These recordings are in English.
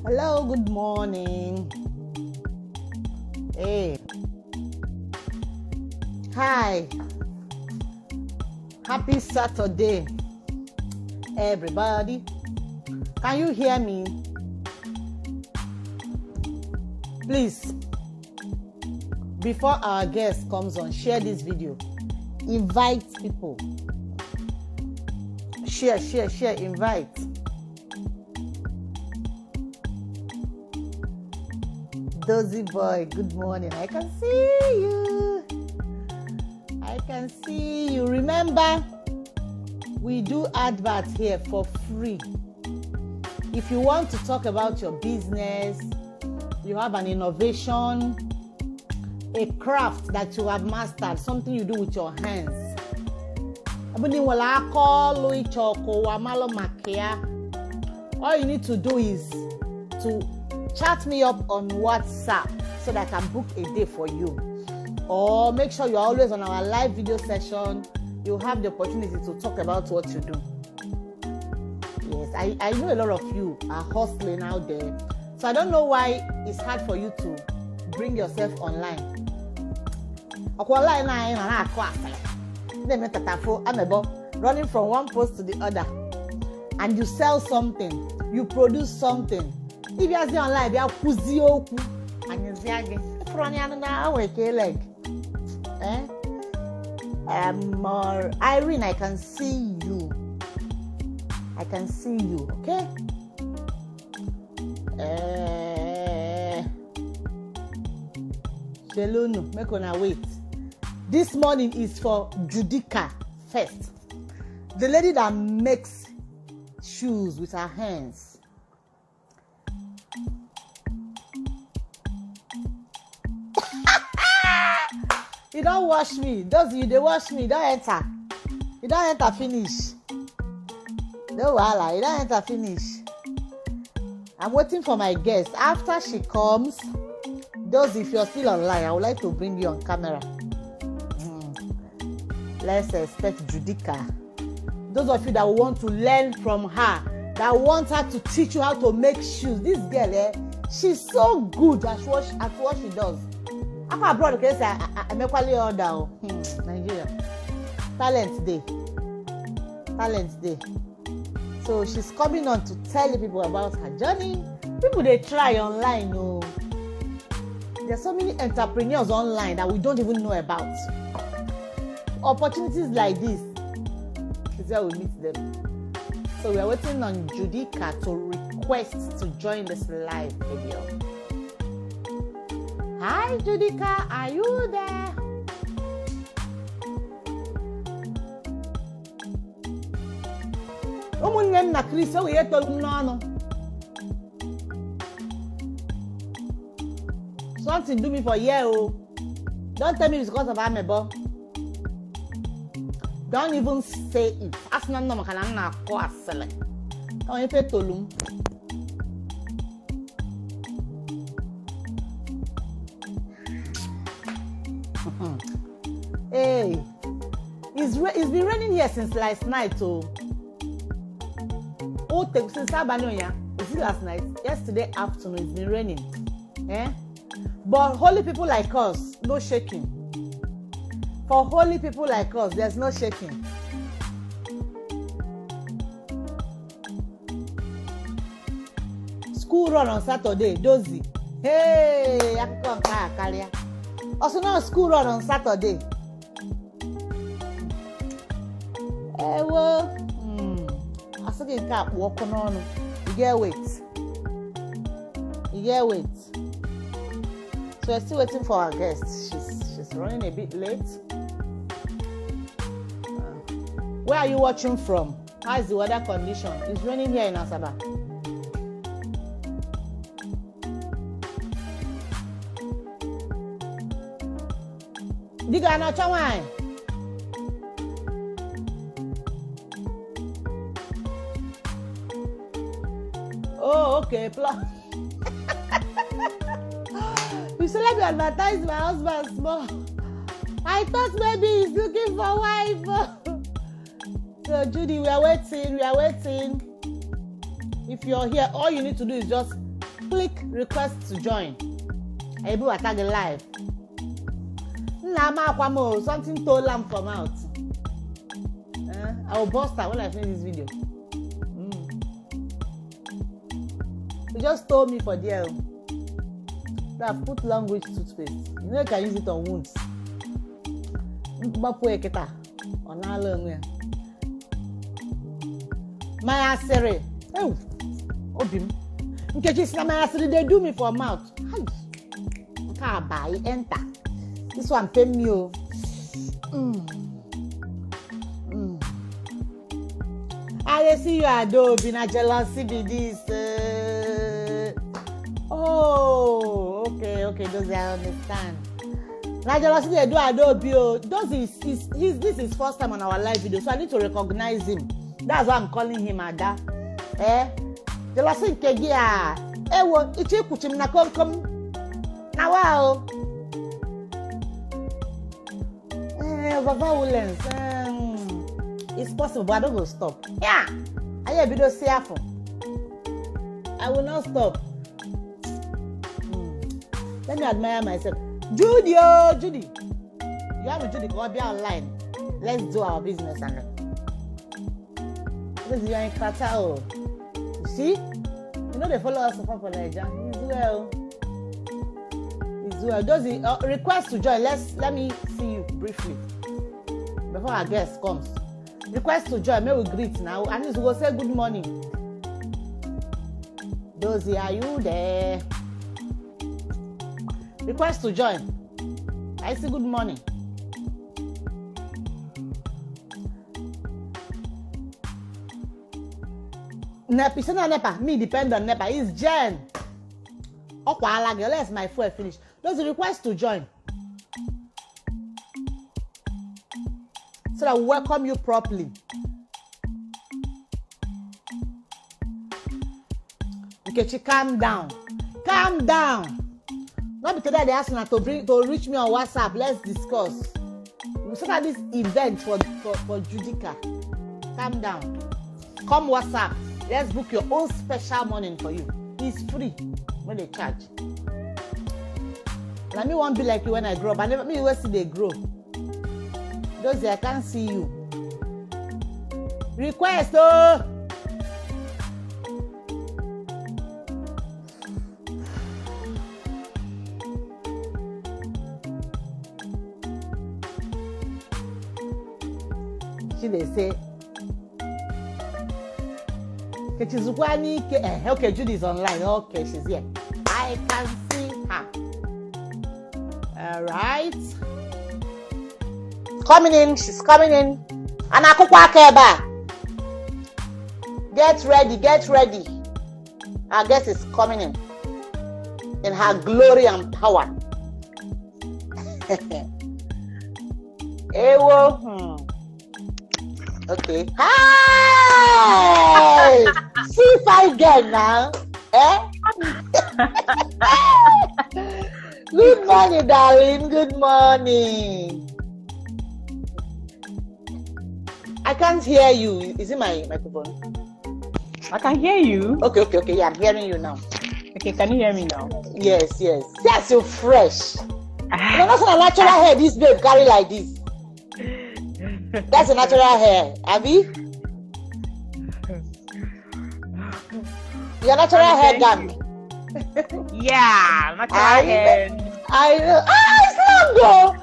Hello, good morning. Hey. Hi. Happy Saturday, everybody. Can you hear me? Please, before our guest comes on, share this video. Invite people. Share, invite. Dozy boy, good morning. I can see you. Remember, we do adverts here for free. If you want to talk about your business, you have an innovation, a craft that you have mastered, something you do with your hands. All you need to do is to chat me up on WhatsApp so that I can book a day for you. Or make sure you're always on our live video session. You'll have the opportunity to talk about what you do. Yes, I know a lot of you are hustling out there. So I don't know why it's hard for you to bring yourself online. Running from one post to the other. And you sell something. You produce something. If you are online, you are kuzioku and you say again, Irene, I can see you. Okay? Shelono, make una wait. This morning is for Judica first. The lady that makes shoes with her hands. You don't wash me. Those you they wash me. You don't enter. You don't enter finish. No wahala. You don't enter finish. I'm waiting for my guest. After she comes, those if you're still online, I would like to bring you on camera. Let's expect Judith. Those of you that want to learn from her, that want her to teach you how to make shoes. This girl, she's so good at what she does. After abroad, okay, say I'm equally order. Nigeria, talent day. So she's coming on to tell people about her journey. People they try online. Oh, there's so many entrepreneurs online that we don't even know about. Opportunities like this is where we meet them. So we are waiting on Judica to request to join this live video. Hi Judica, are you there? Ụmụnne na Chris o wee tolu n'ọnụ. Something do me for here oh. Don't tell me it's because of amebo. Don't even say it. As no maka na na akọ asele. Don't even tolu. Hey, it's been raining here since last night oh. Since Abanoya, is it last night? Yesterday afternoon, it's been raining. But holy people like us, no shaking. For holy people like us, there's no shaking. School run on Saturday, dozy. Hey, I come carry. Also, no school run on Saturday. Hey, well. I can't walk on. You get wait. So we're still waiting for our guest. She's running a bit late. Where are you watching from? How is the weather condition? It's raining here in Asaba. Diga na chawai. Oh, okay. You should let me advertise my husband small. I thought maybe he's looking for a wife. So, Judy, we are waiting. If you're here, all you need to do is just click request to join. I will attack the live. Something told lamp from out. I will bust her when I finish this video. You just told me for there. I've put language toothpaste. You know you can use it on wounds. My asere. Oh, Obim. Nkechi say my asere they do me for mouth. Hi. Buy enter. This one pay me oh. I see you Adobe na jealousy be this. Oh, okay, those I understand. Na jealousy they do Adobe oh. This is first time on our live video, so I need to recognize him. That's why I'm calling him Ada. Jealousy kegia. Wo ichi kuchim na kom. Na wow. Violence. It's possible, but I don't go stop. Yeah, I have video careful. I will not stop. Let me admire myself. Judy. You have a Judy, go be online. Let's do our business and because you are in Qatar. You see? You know they follow us for Nigeria. It's well. Does he request to join? Let me see you briefly before our guest comes. Request to join. May we greet now. And we go say good morning. Dozy, are you there? Request to join. I say good morning. Nepa, it's not Nepa. Me depend on Nepa. It's Jen. Okwala girl, let's my fuel finish. Those request to join. So that we welcome you properly. Nkechi, calm down. Calm down. Not be today they ask me to reach me on WhatsApp. Let's discuss. We start this event for Judica. Calm down. Come WhatsApp. Let's book your own special morning for you. It's free when they charge. Let me won't be like you when I grow up. I never me always see they grow. Those I can't see you. Request oh. They say okay, Judy is online. Okay, she's here. I can see her. All right. Coming in. She's coming in. Anakukwa. Get ready. Get ready. Our guest is coming in her glory and power. Ewo. Okay. Hi! See if I get now. Good morning, darling. Good morning. I can't hear you. Is it my microphone? I can hear you. Okay. Yeah, I'm hearing you now. Okay, can you hear me now? Yes. That's so fresh. That's a natural hair this babe carry like this. That's a natural hair, Abby. Your natural hair done. Yeah, natural hair. I know. It's long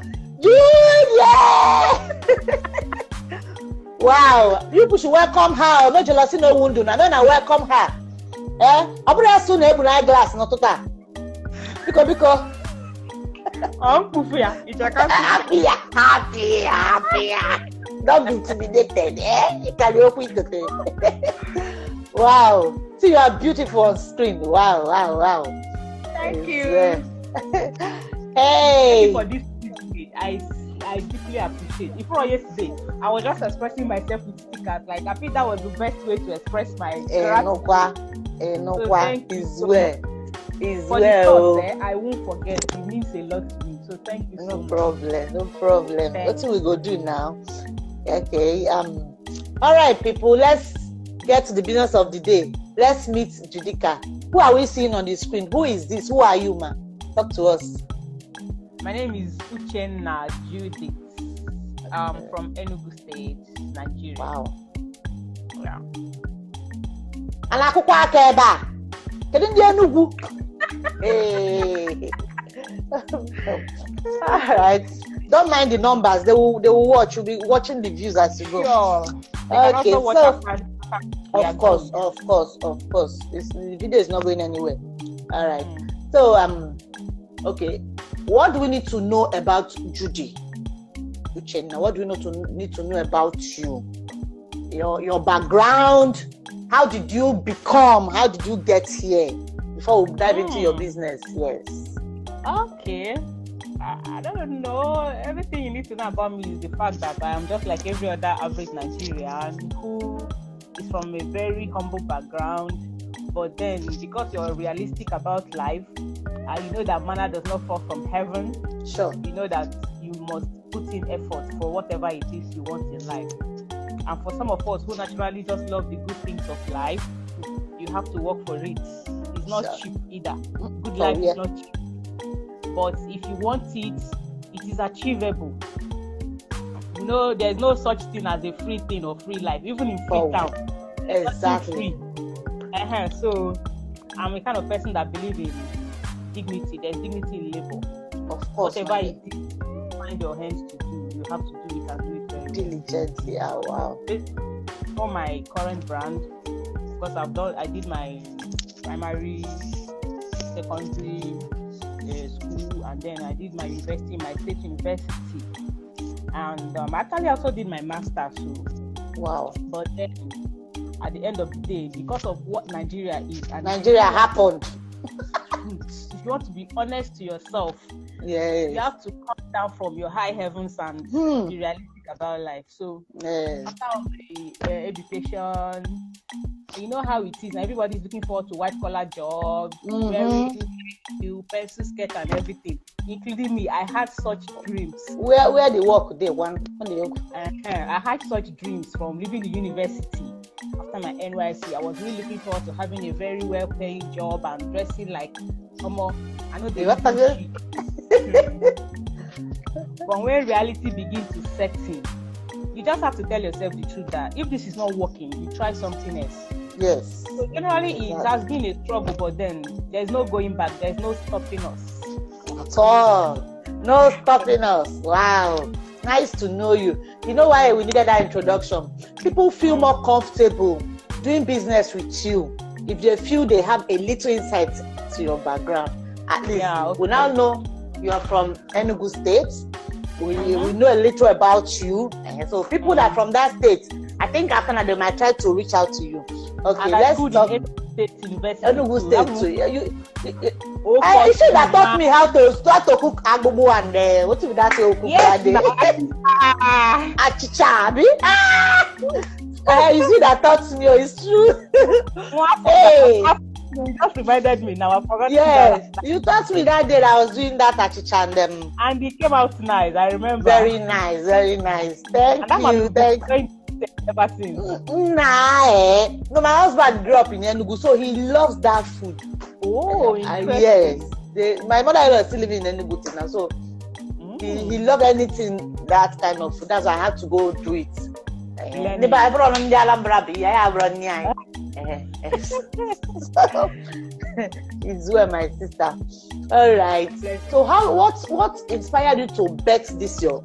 yeah. Wow, people should welcome her. No jealousy, no wound. No, welcome her. I'm gonna soon have an eyeglass, not to that. Because. Happy. Don't be intimidated, You can open it. Wow. See, you are beautiful on screen. Wow. Thank you. Hey. Thank you for this visit. I deeply appreciate. Before yesterday, I was just expressing myself with stickers. Like I think that was the best way to express my gratitude. Is where. For the thoughts, I won't forget. It means a lot to me. So thank you so much. No problem. What we go do now? Okay. All right, people. Let's get to the business of the day. Let's meet Judica. Who are we seeing on the screen? Who is this? Who are you, ma? Talk to us. My name is Uchenna Judith. From Enugu State, Nigeria. Wow. Yeah. Anakukwa akeba. Kedindi Enugu. Hey. All right. Don't mind the numbers. They will watch. You'll be watching the views as you go. Sure. Okay. So, of course. The video is not going anywhere. All right. So, okay. What do we need to know about Judy? Uchenna, what do we need to know about you? Your background. How did you become? How did you get here? Before we dive into your business, yes. Okay. I don't know. Everything you need to know about me is the fact that I am just like every other average Nigerian who is from a very humble background. But then, because you're realistic about life, you know that manna does not fall from heaven. Sure. You know that you must put in effort for whatever it is you want in life. And for some of us who naturally just love the good things of life, you have to work for it. It's not cheap either. Good life is not cheap. But if you want it, it is achievable. No, there's no such thing as a free thing or free life, even in Freetown. Exactly. Free. So I'm a kind of person that believes in dignity. There's dignity in labor. Of course. Whatever it is you find your hands to do, you have to do it and do it very diligently. Oh, wow. For my current brand, because I did my primary, secondary school, and then I did my university, my state university, and I actually also did my master's. So, wow. But then at the end of the day, because of what Nigeria is, and Nigeria happened. If you want to be honest to yourself, Yes. you have to come down from your high heavens and be realistic about life. So after all the education, you know how it is. Everybody's looking forward to white collar jobs, wearing new pencil skirt and everything, including me. I had such dreams. Where they work? They one. I had such dreams from leaving the university. After my NYC, I was really looking forward to having a very well-paying job and dressing like I know they but when reality begins to set in, you just have to tell yourself the truth that if this is not working, you try something else. Yes. So generally, it has been a struggle, but then there's no going back. There's no stopping us. At all. No stopping us. Wow. Nice to know you. You know why we needed that introduction? People feel more comfortable doing business with you if they feel they have a little insight to your background. At least we now know you are from Enugu State. We know a little about you. And so people that are from that state, I think after that they might try to reach out to you. Okay, let's talk. Enugu State too. You should have taught me how to cook agbobo and what is that? Achicha, you see that taught me. It's true. Hey. You just reminded me now. I forgot. Yes, you taught me that day that I was doing that achicha and it came out nice. I remember. Very nice, very nice. Thank you. Thank you. Ever since. No, my husband grew up in Enugu, so he loves that food. Oh, yes. My mother-in-law is still living in Enugu now, so he loved anything that kind of food. That's why I had to go do it. It's where my sister. All right. So what inspired you to bet this your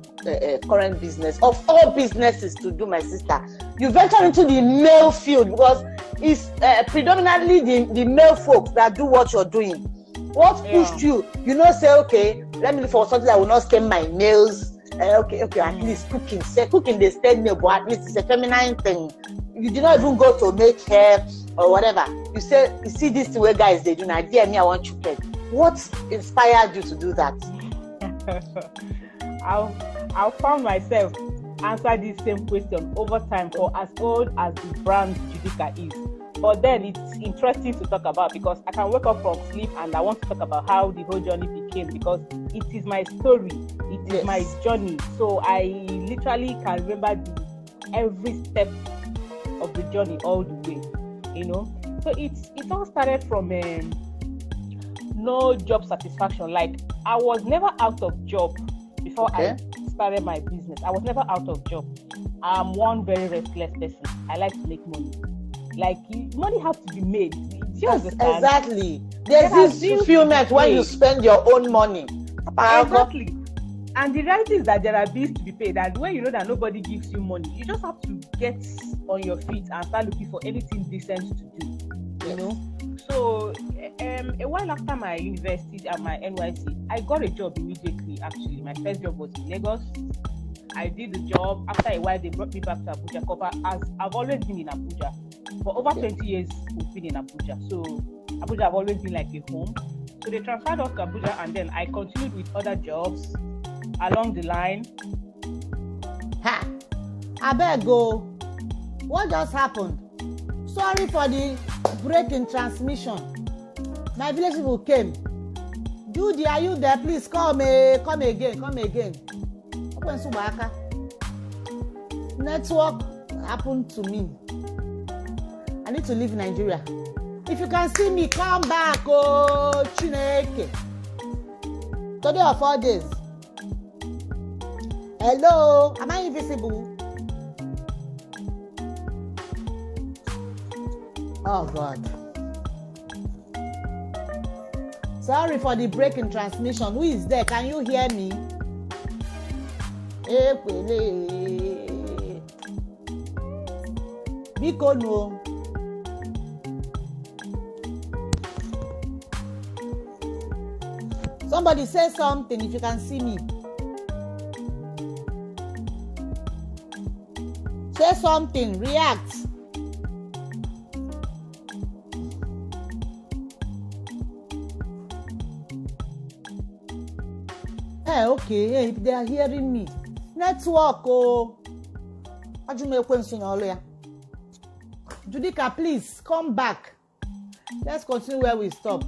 current business of all businesses to do, my sister? You ventured into the male field because it's predominantly the male folks that do what you're doing. What pushed you? You know, say okay, let me look for something that will not stem my nails. Okay, at least cooking. Say cooking they stem nail, but at least it's a feminine thing. You did not even go to make hair or whatever. You say, you see this way guys they do now. Dear me, I want you to. What inspired you to do that? I found myself answer this same question over time for as old as the brand Judith is. But then it's interesting to talk about because I can wake up from sleep and I want to talk about how the whole journey became because it is my story. It is my journey. So I literally can remember every step of the journey all the way, you know. So it all started from no job satisfaction. Like I was never out of job before I started my business. I was never out of job. I'm one very restless person. I like to make money. Like money has to be made. Yes, exactly. There's this fulfillment when you spend your own money. Exactly. And the reality is that there are bills to be paid. And when you know that nobody gives you money, you just have to get on your feet and start looking for anything decent to do. You know. So a while after my university and my NYC, I got a job immediately. Actually, my first job was in Lagos. I did the job. After a while, they brought me back to Abuja. As I've always been in Abuja. For over 20 years, we've been in Abuja. So Abuja have always been like a home. So they transferred us to Abuja, and then I continued with other jobs along the line. I better go. What just happened? Sorry for the break in transmission. My village people came. Judy, are you there? Please come again. Open Subaka. Network happened to me. I need to leave Nigeria. If you can see me, come back. Oh, Chineke. 3 or 4 days. Hello, am I invisible? Oh God. Sorry for the break in transmission. Who is there? Can you hear me? Biko no. Somebody say something if you can see me. Say something, react. Hey, okay, hey, they are hearing me. Network, oh. Judith, please come back. Let's continue where we stopped.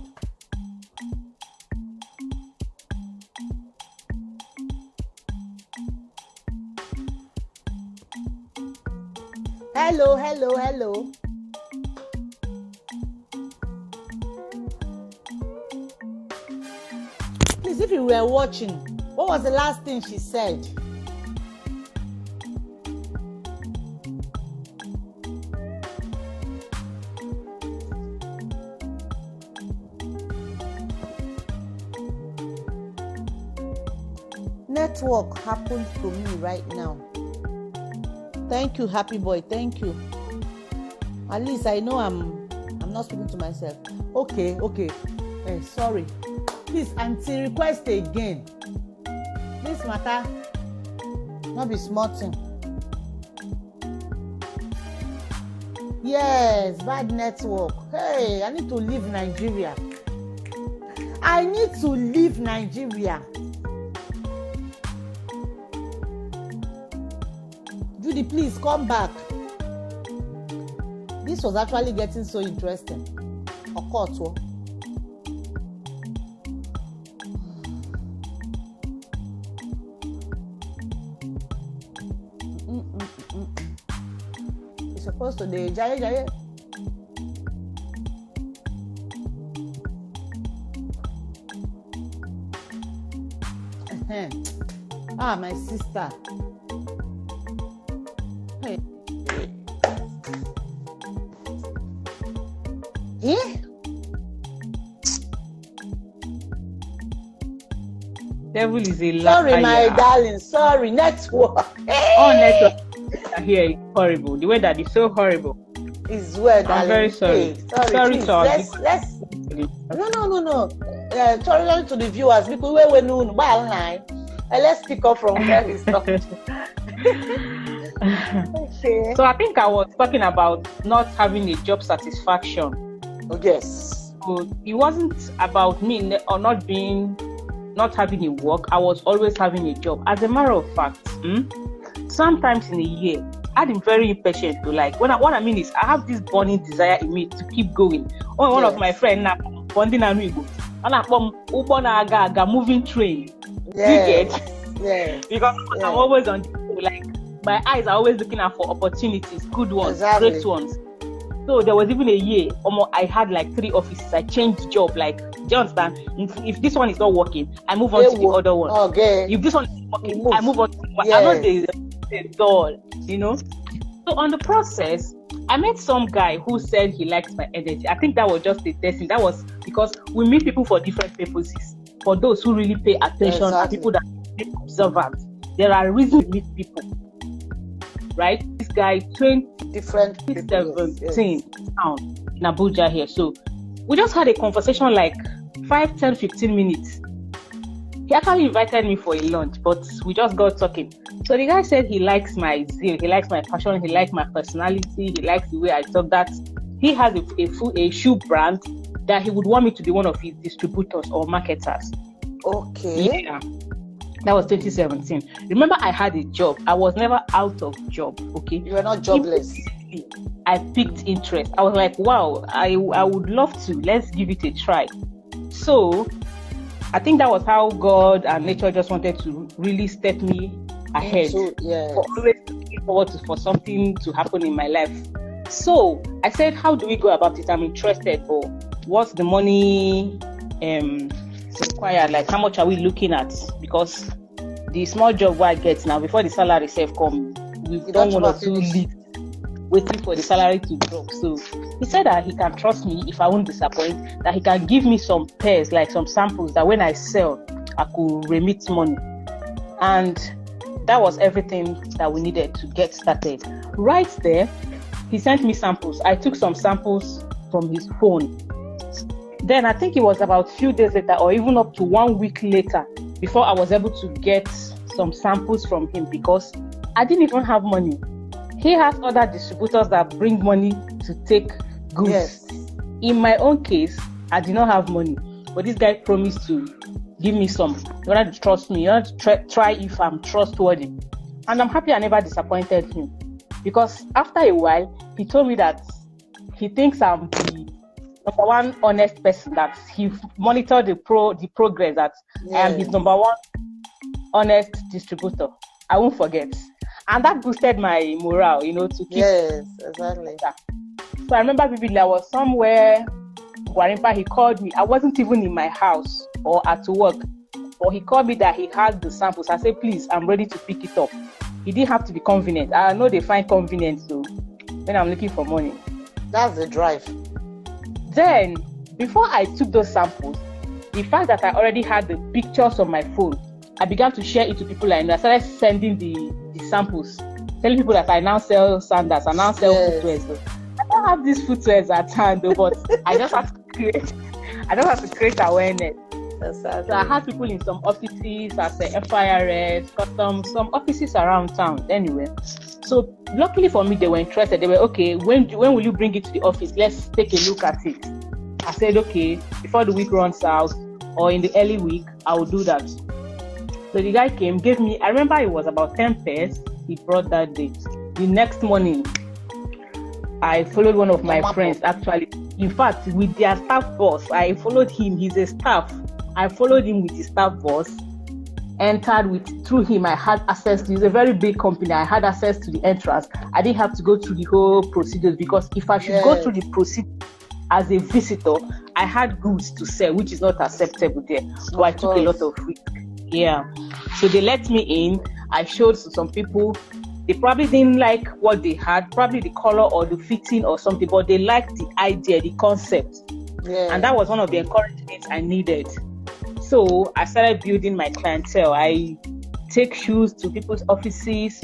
Hello, hello, hello. Please, if you were watching, what was the last thing she said? Network happened to me right now. Thank you, happy boy. Thank you. At least I know I'm not speaking to myself. Okay. Sorry. Please, auntie, request again. This matter not be small thing. Yes, bad network. Hey, I need to leave Nigeria. Judy, please come back. This was actually getting so interesting. Of course. You're supposed to do Jaya. My sister. Hey. Devil is a liar. Sorry, my darling. Sorry, network. All network here is horrible. The way that is so horrible. Is well, darling. I'm very sorry. Hey, sorry. Let's. No. Sorry to the viewers because we know by online. Let's pick up from where we stopped. Okay. So I think I was talking about not having a job satisfaction. Oh, yes. So it wasn't about me or not having a work. I was always having a job. As a matter of fact, sometimes in a year, I'm very impatient to what I mean is I have this burning desire in me to keep going. One of my friends now bonding and we go moving train. Yes. Because I'm always on my eyes are always looking out for opportunities, good ones, great ones. So there was even a year, I had 3 offices. I changed job. Do you understand? If this one is not working, I move on to the other one. Okay. If this one is working, I move on to the one. I'm not the doll, So on the process, I met some guy who said he likes my energy. I think that was just a testing. That was because we meet people for different purposes. For those who really pay attention, people that are observant, there are reasons to meet people. Right? This guy 2017 town in Abuja here. So we just had a conversation 5, 10, 15 minutes. He actually invited me for a lunch, but we just got talking. So the guy said he likes my zeal, he likes my passion, he likes my personality, he likes the way I talk. That he has a shoe brand that he would want me to be one of his distributors or marketers. Okay. Yeah. That was 2017. Remember, I had a job. I was never out of job. Okay. You were not jobless. I picked interest. I was like, wow, I would love to. Let's give it a try. So I think that was how God and nature just wanted to really step me ahead. For always looking forward for something to happen in my life. So I said, how do we go about it? I'm interested, but what's the money required? How much are we looking at? Because the small job I get now, before the salary come, we don't want to leave waiting for the salary to drop. So he said that he can trust me if I won't disappoint, that he can give me some pairs, some samples, that when I sell, I could remit money. And that was everything that we needed to get started. Right there, he sent me samples. I took some samples from his phone. Then I think it was about a few days later, or even up to 1 week later, before I was able to get some samples from him, because I didn't even have money. He has other distributors that bring money to take goods. Yes. In my own case, I did not have money, but this guy promised to give me some. You wanted to trust me. You wanted to try if I'm trustworthy. And I'm happy I never disappointed him. Because after a while, he told me that he thinks I'm the number one honest person, that he monitored the progress, that I am his number one honest distributor. I won't forget. And that boosted my morale, to keep. Yes, exactly. So I remember vividly, I was somewhere, Guarimpa, he called me. I wasn't even in my house or at work, but he called me that he had the samples. I said, please, I'm ready to pick it up. He didn't have to be convenient. I know they find convenience so when I'm looking for money. That's the drive. Then, before I took those samples, the fact that I already had the pictures on my phone, I began to share it to people I know. I started sending the samples, telling people that I now sell sandals, I now sell footwear. So I don't have these footwears at hand, though, but I just have to create awareness. Exactly. So I had people in some offices as a FIRS, customs, some offices around town. Anyway, so luckily for me, they were interested. They were okay. When will you bring it to the office? Let's take a look at it. I said okay. Before the week runs out, or in the early week, I will do that. So the guy came, gave me. I remember it was about 10 pairs. He brought that day. The next morning, I followed one of my friends. Actually, in fact, with their staff boss, I followed him. He's a staff. I followed him with his staff boss, through him, I had access to, it's a very big company, I had access to the entrance. I didn't have to go through the whole procedures, because if I should go through the procedure as a visitor, I had goods to sell, which is not acceptable there. So I took a lot of risk. Yeah. So they let me in. I showed to some people. They probably didn't like what they had, probably the color or the fitting or something, but they liked the idea, the concept. Yeah. And that was one of the encouragements I needed. So I started building my clientele. I take shoes to people's offices,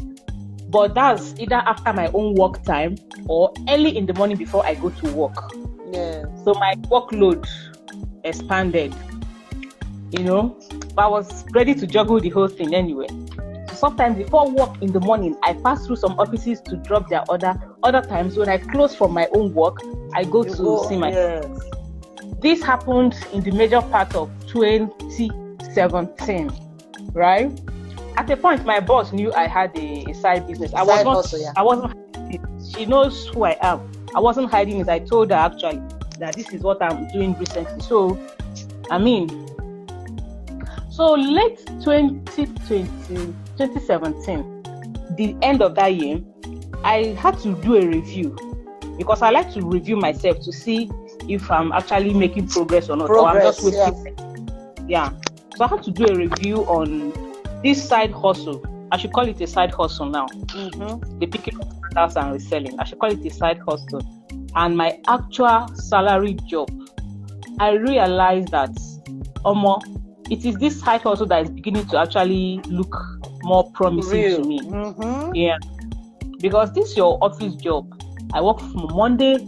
but that's either after my own work time or early in the morning before I go to work. Yeah. So my workload expanded, but I was ready to juggle the whole thing anyway. So sometimes before work in the morning, I pass through some offices to drop their order. Other times when I close from my own work, I go to see my... Yes. This happened in the major part of 2017, right? At a point, my boss knew I had a side business. I wasn't. She knows who I am. I wasn't hiding it. I told her actually that this is what I'm doing recently. So late 2017, the end of that year, I had to do a review, because I like to review myself to see if I'm actually making progress or not. Or I'm just waiting. Yeah. So I had to do a review on this side hustle. I should call it a side hustle now. The picking up sandals and reselling. I should call it a side hustle. And my actual salary job, I realized that it is this side hustle that is beginning to actually look more promising to me. Yeah. Because this is your office job. I work from Monday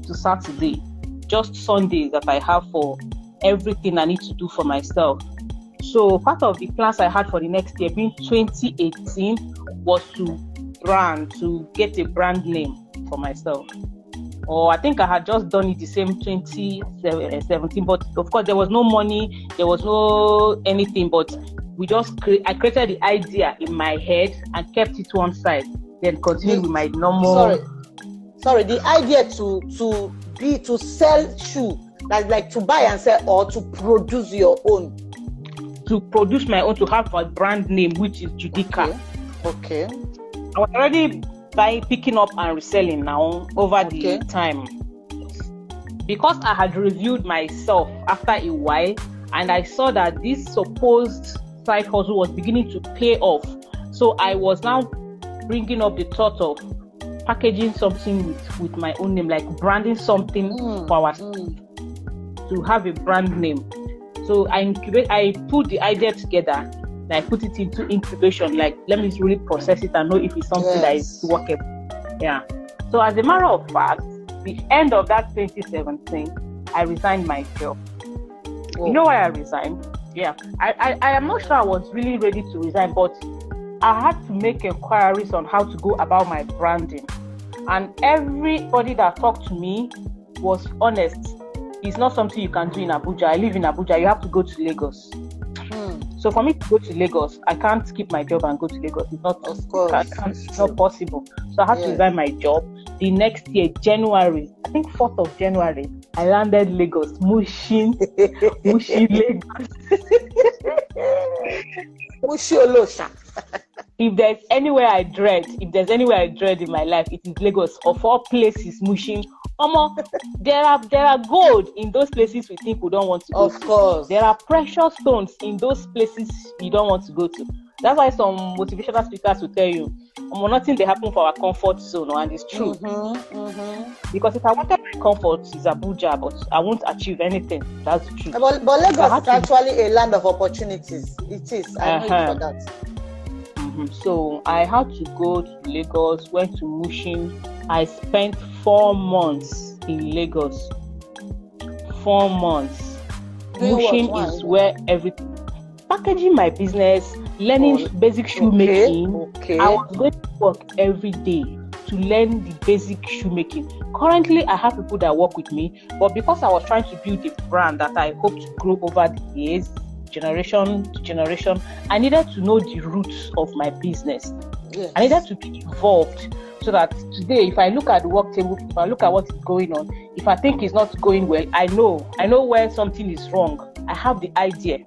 to Saturday. Just Sundays that I have for everything I need to do for myself. So part of the plans I had for the next year, being 2018, was to get a brand name for myself. Or I think I had just done it the same 2017, but of course there was no money, there was no anything, but I created the idea in my head and kept it to one side, then continued with my normal... Sorry, the idea to sell shoe, like to buy and sell, or to produce your own? To produce my own, to have a brand name, which is Judica. Okay. I was already picking up and reselling now over the time. Because I had reviewed myself after a while, and I saw that this supposed side hustle was beginning to pay off. So I was now bringing up the thought of packaging something with my own name, like branding something for us to have a brand name. So I put the idea together, and I put it into incubation, like let me really process it and know if it's something that is workable. Yeah. So as a matter of fact, the end of that 2017, I resigned my job. You know why I resigned? Yeah. I am not sure I was really ready to resign, but I had to make inquiries on how to go about my branding. And everybody that talked to me was honest. It's not something you can do in Abuja. I live in Abuja. You have to go to Lagos. So for me to go to Lagos, I can't keep my job and go to Lagos. It's not, Of course. it's not possible. So I had to resign my job. The next year, January, I think 4th of January, I landed Lagos, Mushin, Lagos. Mushiolosha. If there's anywhere I dread in my life, it is Lagos. Of all places, Mushin. There are gold in those places we think we don't want to go to. Of course. There are precious stones in those places you don't want to go to. That's why some motivational speakers will tell you, nothing they happen for our comfort zone, and it's true. Because if I wanted my comfort is Abuja, but I won't achieve anything. That's the truth. But Lagos is actually a land of opportunities. It is. I know it for that. So I had to go to Lagos, went to Mushin. I spent 4 months in Lagos. 4 months. Mushin is where everything, packaging my business, learning basic shoemaking. I was going to work every day to learn the basic shoemaking. Currently, I have people that work with me, but because I was trying to build a brand that I hope to grow over the years, generation to generation, I needed to know the roots of my business. Yes. I needed to be involved so that today, if I look at the work table, if I look at what is going on, if I think it's not going well, I know where something is wrong. I have the idea.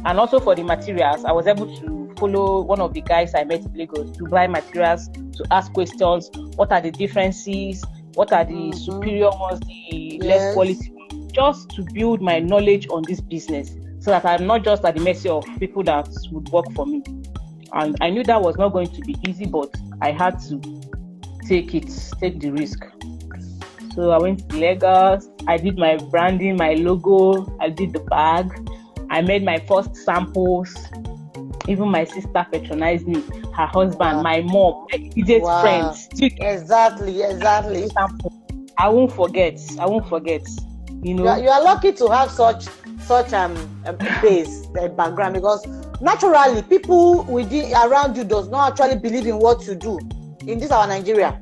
And also for the materials, I was able to follow one of the guys I met in Lagos to buy materials, to ask questions. What are the differences? What are the superior ones, the less quality ones? Just to build my knowledge on this business so that I'm not just at the mercy of people that would work for me. And I knew that was not going to be easy, but I had to take the risk. So I went to Lagos. I did my branding, my logo. I did the bag. I made my first samples. Even my sister patronized me. Her husband, my mom, my immediate friends. Exactly. I won't forget. You know, you are lucky to have such a base, a background, because naturally people around you does not actually believe in what you do. In this our Nigeria,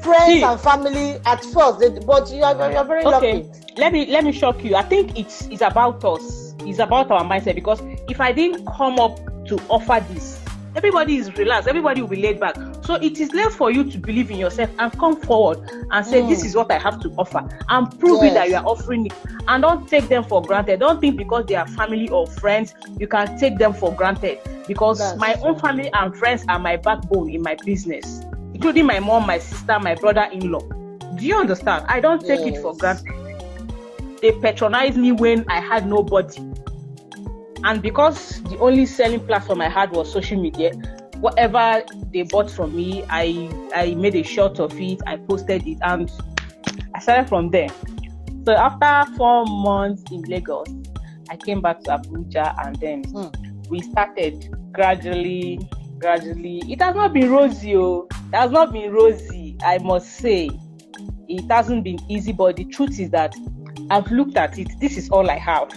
friends and family at first, but you are very lucky. Let me shock you. I think it's about us. It's about our mindset, because if I didn't come up to offer this, everybody is relaxed, everybody will be laid back. So it is left for you to believe in yourself and come forward and say, this is what I have to offer, and prove it that you are offering it. And don't take them for granted. Don't think because they are family or friends, you can take them for granted. Because my own family and friends are my backbone in my business, including my mom, my sister, my brother-in-law. Do you understand? I don't take it for granted. They patronized me when I had nobody. And because the only selling platform I had was social media, whatever they bought from me, I made a shot of it, I posted it, and I started from there. So after 4 months in Lagos, I came back to Abuja, and then we started gradually. It has not been rosy, It has not been rosy, I must say. It hasn't been easy, but the truth is that I've looked at it. This is all I have.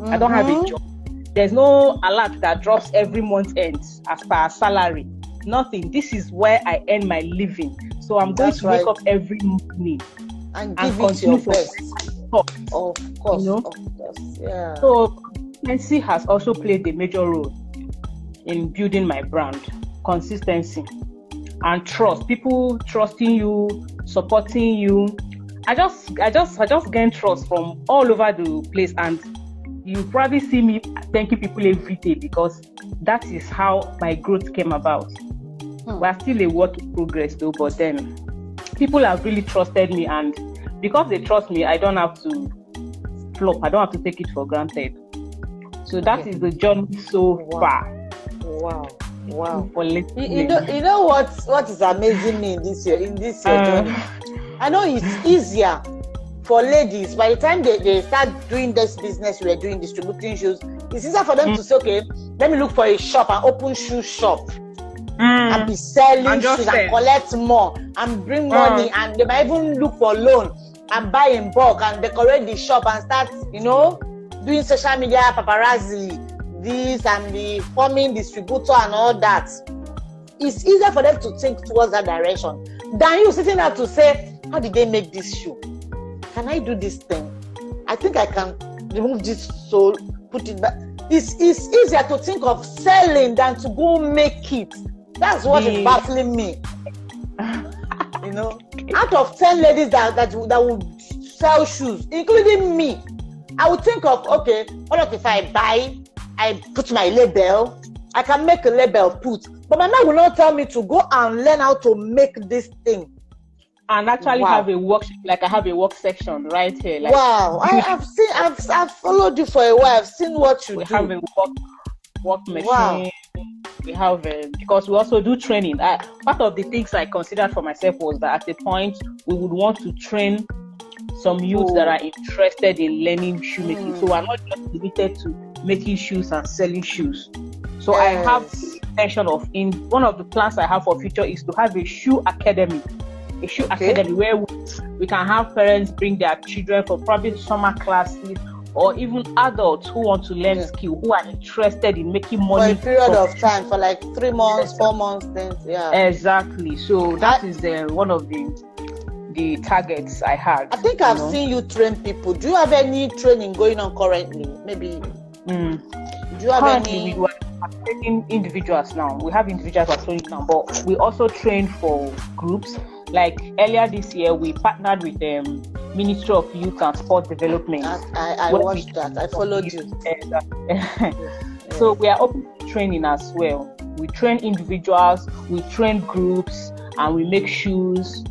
I don't have a job. There's no alert that drops every month end as per salary. Nothing. This is where I earn my living. So I'm going to wake up every morning and give it your best. Of course. Yeah. So consistency has also played a major role in building my brand. Consistency and trust. People trusting you, supporting you. I just gain trust from all over the place, and you probably see me thanking people every day, because that is how my growth came about. We're still a work in progress though, but then people have really trusted me, and because they trust me, I don't have to flop. I don't have to take it for granted. So that is the journey so far. Wow. You know what is amazing me in this year journey? I know it's easier for ladies. By the time they start doing this business, we are doing distributing shoes, it's easier for them to say, okay, let me look for a shop and open shoe shop and be selling shoes and collect more and bring money, and they might even look for loan and buy in bulk and decorate the shop and start, doing social media paparazzi, this and the forming distributor and all that. It's easier for them to think towards that direction than you sitting there to say, how did they make this shoe? Can I do this thing? I think I can remove this sole, put it back. it's easier to think of selling than to go make it. That's what is baffling me. You know, out of 10 ladies that would sell shoes, including me, I would think of, okay, what if I buy, I put my label, I can make a label put. But my mom will not tell me to go and learn how to make this thing. And actually have a work, like I have a work section right here. Like, wow, I've followed you for a while. I've seen what you do. We have a work machine. Wow. We have because we also do training. Part of the things I considered for myself was that at a point we would want to train some youths that are interested in learning shoemaking. So we're not just limited to making shoes and selling shoes. So I have the intention of, in one of the plans I have for future is to have a shoe academy. A shoe academy where we can have parents bring their children for probably summer classes, or even adults who want to learn skill, who are interested in making money for a period of time, for like 3 months, 4 months, then exactly. So that is one of the targets I had. I think I've seen you train people. Do you have any training going on currently? Maybe. Do you have any? We are training individuals now. We have individuals are training now, but we also train for groups. Like earlier this year, we partnered with the Ministry of Youth and Sport Development. I watched that. I followed you. So we are open to training as well. We train individuals, we train groups, and we make shoes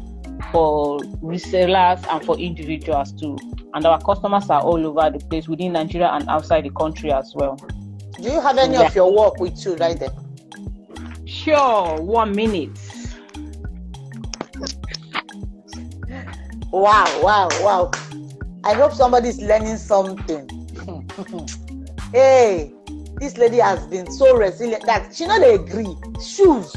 for resellers and for individuals too. And our customers are all over the place, within Nigeria and outside the country as well. Do you have any of your work with you right there? Sure, 1 minute. Wow. I hope somebody's learning something. Hey, this lady has been so resilient that she not agree. Shoes.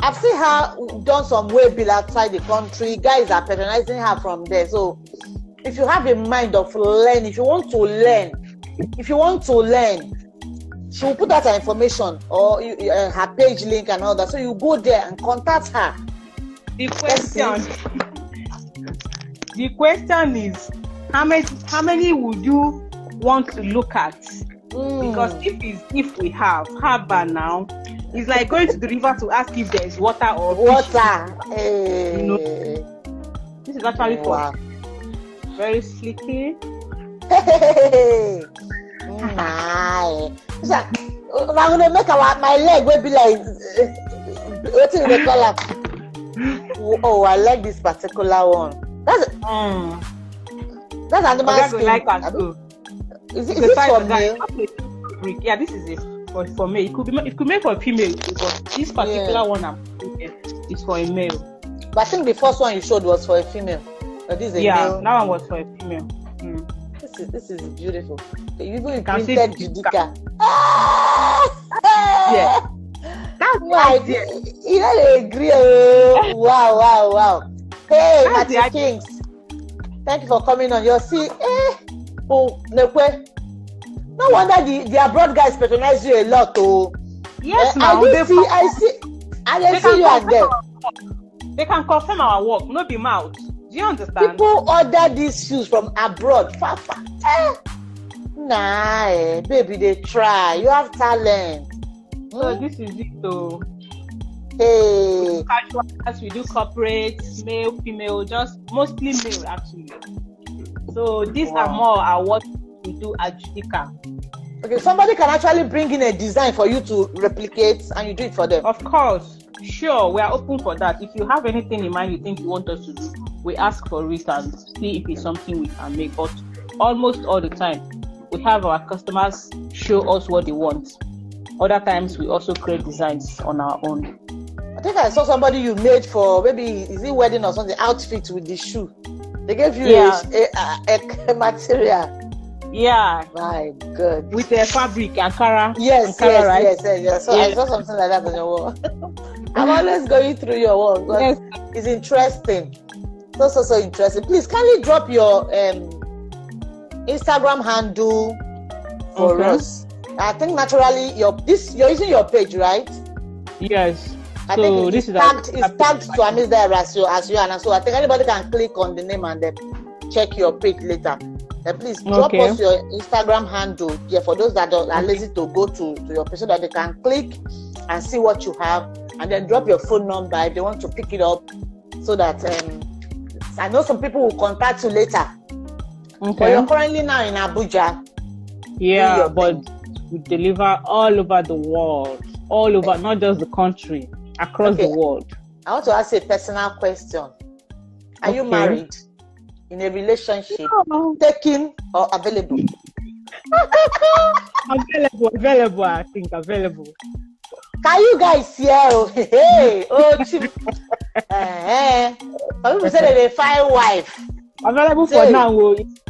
I've seen her done some way bill outside the country. Guys are patronizing her from there. So if you have a mind of learning, if you want to learn, she will put out her information or her page link and all that. So you go there and contact her. The question is, how many would you want to look at? Because if we have by now, it's like going to the river to ask if there is water or water. This is actually very slicky. Nice. I'm gonna make my leg will be like what do they call it? Oh, I like this particular one. That's animal skin. Like that too. Is it for male? Yeah, this is for male. It could be made for a female, but this particular one is for a male. But I think the first one you showed was for a female. But this is a male. That one was for a female. This is beautiful. You even printed Judica. Yeah. That's right. You don't agree. Wow. Hey, Matty Kings. Thank you for coming on. You'll see. No wonder the abroad guys patronize you a lot. Yes, I see you and them. They can confirm our work, not be mouth. Do you understand? People order these shoes from abroad. Nah, baby, they try. You have talent. So this is it though. Hey. Casual, we do corporate, male, female, just mostly male actually. So these are more what we do at Judica. Okay, somebody can actually bring in a design for you to replicate and you do it for them. Of course. Sure, we are open for that. If you have anything in mind you think you want us to do, we ask for it and see if it's something we can make. But almost all the time, we have our customers show us what they want. Other times, we also create designs on our own. I think I saw somebody you made for maybe is it wedding or something outfit with the shoe. They gave you a material. Yeah. My God. With the fabric, Ankara. Yes, right? yes. So I saw something like that on your wall. I'm always going through your wall. Yes. It's interesting. So interesting. Please, kindly drop your Instagram handle for us. I think naturally you're using your page, right? Yes. I think it's tagged to Amiz there as you and so I think anybody can click on the name and then check your page later. Please drop Okay. us your Instagram handle. Yeah, for those that are lazy to go to your page so that they can click and see what you have, and then drop your phone number if they want to pick it up, so that I know some people will contact you later. Okay. But you're currently now in Abuja. Yeah, but we deliver all over the world, all over, not just the country, across the world. I want to ask you a personal question. Are you married? In a relationship? No. Taking or available? Available, I think, available. Can you guys hear? Hey, some people say they find wife. Available for now.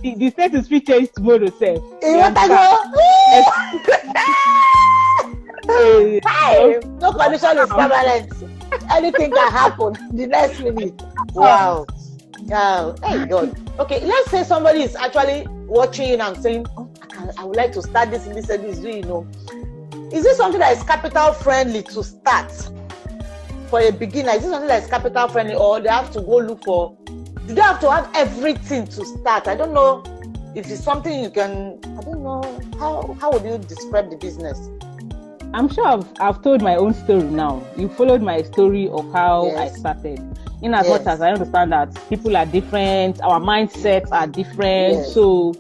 The status will change tomorrow, sir. No condition is permanent. Anything can happen the next minute. Wow. Hey God. Okay, let's say somebody is actually watching you and saying, I would like to start this and this and this. You know, is this something that is capital friendly to start for a beginner? Is this something that is capital friendly, or they have to go look for? Do they have to have everything to start? I don't know if it's something you can. I don't know how would you describe the business? I'm sure I've told my own story now. You followed my story of how I started. In as much as I understand that people are different, our mindsets are different. So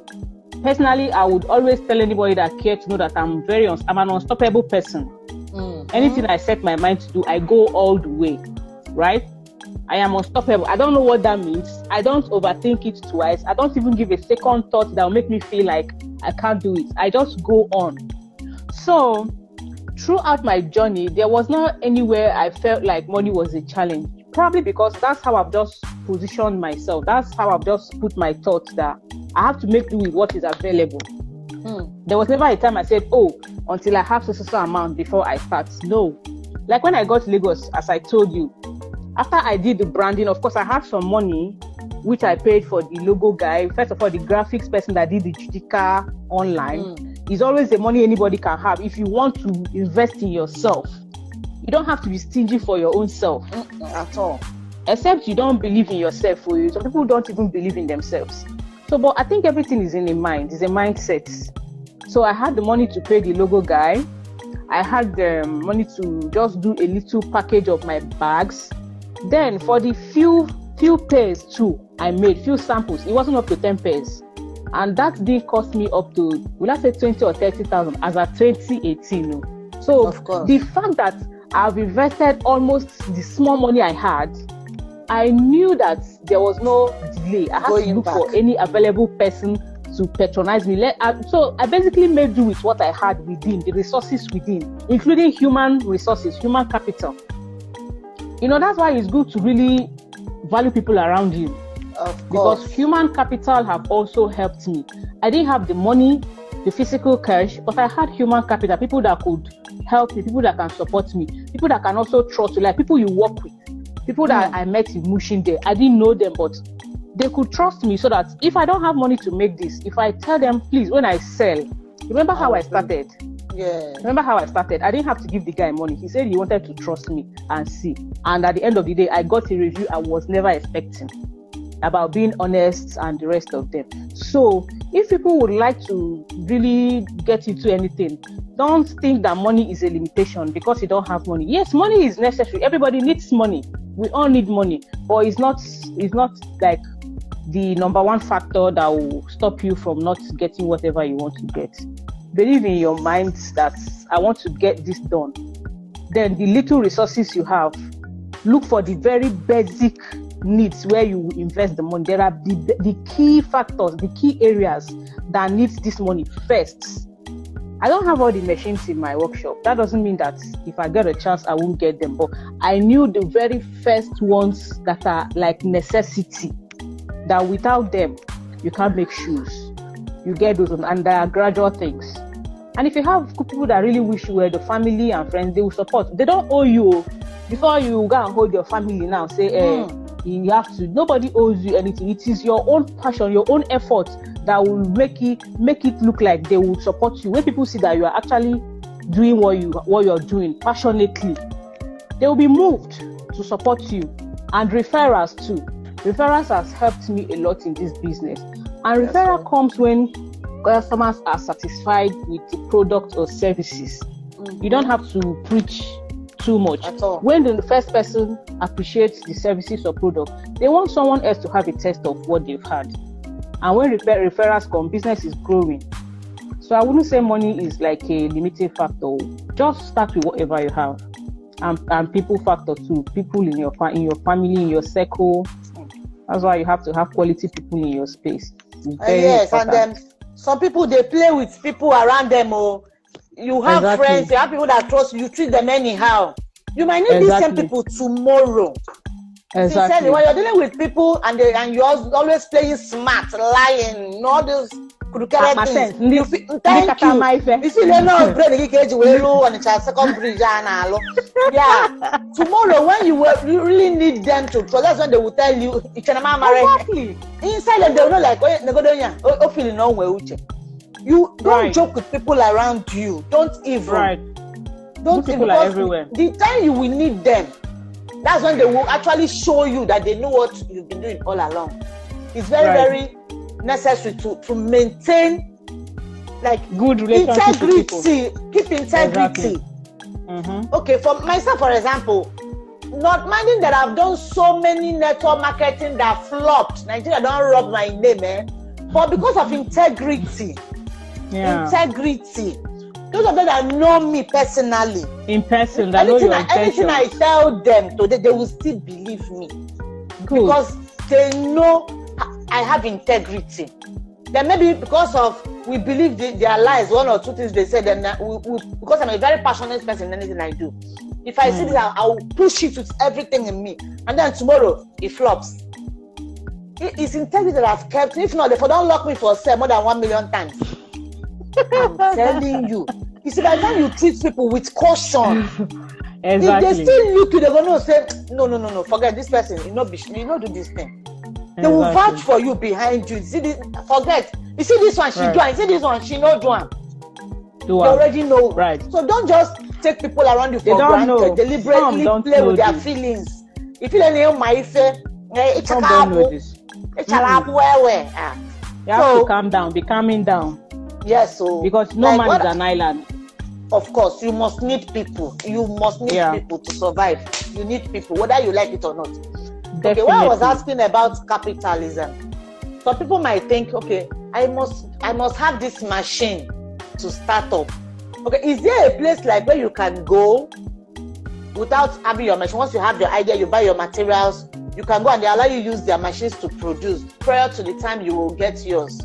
personally, I would always tell anybody that cares to know that I'm an unstoppable person. Anything I set my mind to do, I go all the way, right? I am unstoppable. I don't know what that means. I don't overthink it twice. I don't even give a second thought that will make me feel like I can't do it. I just go on. So throughout my journey, there was not anywhere I felt like money was a challenge. Probably because that's how I've just positioned myself. That's how I've just put my thoughts that I have to make do with what is available. There was never a time I said, until I have so amount before I start. No. Like when I got to Lagos, as I told you, after I did the branding, of course, I had some money, which I paid for the logo guy. First of all, the graphics person that did the Judika online. Is always the money anybody can have. If you want to invest in yourself, you don't have to be stingy for your own self at all. Except you don't believe in yourself. Some people don't even believe in themselves. So, but I think everything is in the mind. It's a mindset. So I had the money to pay the logo guy. I had the money to just do a little package of my bags. Then for the few pairs too, I made few samples. It wasn't up to 10 pairs. And that did cost me up to, will I say 20 or 30,000 as at 2018. So the fact that I've invested almost the small money I had, I knew that there was no delay. I had to look for any available person to patronize me. So I basically made do with what I had within, the resources within, including human resources, human capital. That's why it's good to really value people around you. Because human capital have also helped me. I didn't have the money, the physical cash, but I had human capital, people that could help me, people that can support me, people that can also trust you, like people you work with, people that I met in Mushin there. I didn't know them, but they could trust me so that if I don't have money to make this, if I tell them, please, when I sell, remember how I started? Yeah. Remember how I started? I didn't have to give the guy money. He said he wanted to trust me and see. And at the end of the day, I got a review I was never expecting about being honest and the rest of them. So if people would like to really get into anything, don't think that money is a limitation because you don't have money. Yes, money is necessary. Everybody needs money. We all need money, but it's not like the number one factor that will stop you from not getting whatever you want to get. Believe in your mind that I want to get this done. Then the little resources you have, look for the very basic needs where you invest the money. There are the key factors, the key areas that needs this money first. I don't have all the machines in my workshop. That doesn't mean that if I get a chance, I won't get them. But I knew the very first ones that are like necessity, that without them, you can't make shoes. You get those, and there are gradual things. And if you have people that really wish you were, the family and friends, they will support. They don't owe you. Before you go and hold your family now, say, you have to. Nobody owes you anything. It is your own passion, your own effort that will make it look like they will support you. When people see that you are actually doing what you're doing passionately, they will be moved to support you. And referrals too. Referrals has helped me a lot in this business. And referral comes when customers are satisfied with the product or services. You don't have to preach too much. At all. When the first person appreciates the services or product, they want someone else to have a taste of what they've had. And when referrals come, business is growing. So I wouldn't say money is like a limiting factor. Just start with whatever you have. And people factor too. People in your family, in your circle. That's why you have to have quality people in your space. Yes, important. And then some people, they play with people around them. Oh, you have friends, you have people that trust you, you treat them anyhow. You might need these same people tomorrow. Sincerely, when you're dealing with people and you're always playing smart, lying, all those things. Thank you. You see, they know on the second bridge. Yeah. Tomorrow, when you really need them to trust, that's when they will tell you, exactly. Inside them, they will know, like, oh, feeling no way. You don't joke with people around you. Don't even. Don't people are everywhere. The time you will need them, that's when they will actually show you that they know what you've been doing all along. It's very necessary to maintain like good relationship integrity. Keep integrity. Okay, for myself, for example, not minding that I've done so many network marketing that flopped. Nigeria don't rub my name, but because of integrity. Integrity. Those of them that know me personally, in person, that know your anything I tell them today, they will still believe me. Good. Because they know I have integrity. Then maybe because of we believe their lies, one or two things they say, then because I'm a very passionate person in anything I do. If I see this, I'll push it with everything in me, and then tomorrow it flops. It's integrity that I've kept. If not, they don't lock me for sale more than 1 million times. I'm telling you. You see, by the time you treat people with caution, if they still look you, they're going to say, no, forget this person. You know do this thing. They will vouch for you behind you. See this, forget. You see this one, she do. You see this one, she no do one. You already know. Right. So don't just take people around you for granted. Deliberately play with their feelings. If you don't know my face, it's a you have to calm down. Be calming down. Yes, so because no man is an island. Of course, you must need people. You must need people to survive. You need people, whether you like it or not. Definitely. Okay, when I was asking about capitalism, some people might think, okay, I must have this machine to start up. Okay, is there a place like where you can go without having your machine? Once you have your idea, you buy your materials, you can go and they allow you use their machines to produce prior to the time you will get yours.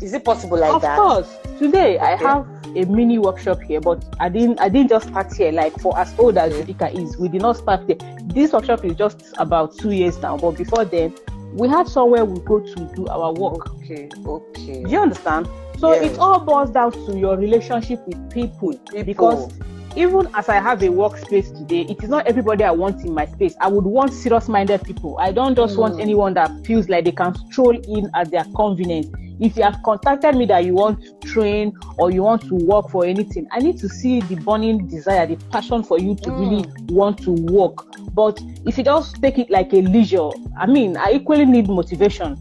Is it possible like that? Of course. Today I have a mini workshop here, but I didn't just start here. Like for as old as Judika is, we did not start there. This workshop is just about 2 years now, but before then, we had somewhere we go to do our work. Okay. Do you understand? So it all boils down to your relationship with people. Because even as I have a workspace today, it is not everybody I want in my space. I would want serious-minded people. I don't just want anyone that feels like they can stroll in at their convenience. If you have contacted me that you want to train or you want to work for anything, I need to see the burning desire, the passion for you to really want to work. But if you just take it like a leisure, I equally need motivation.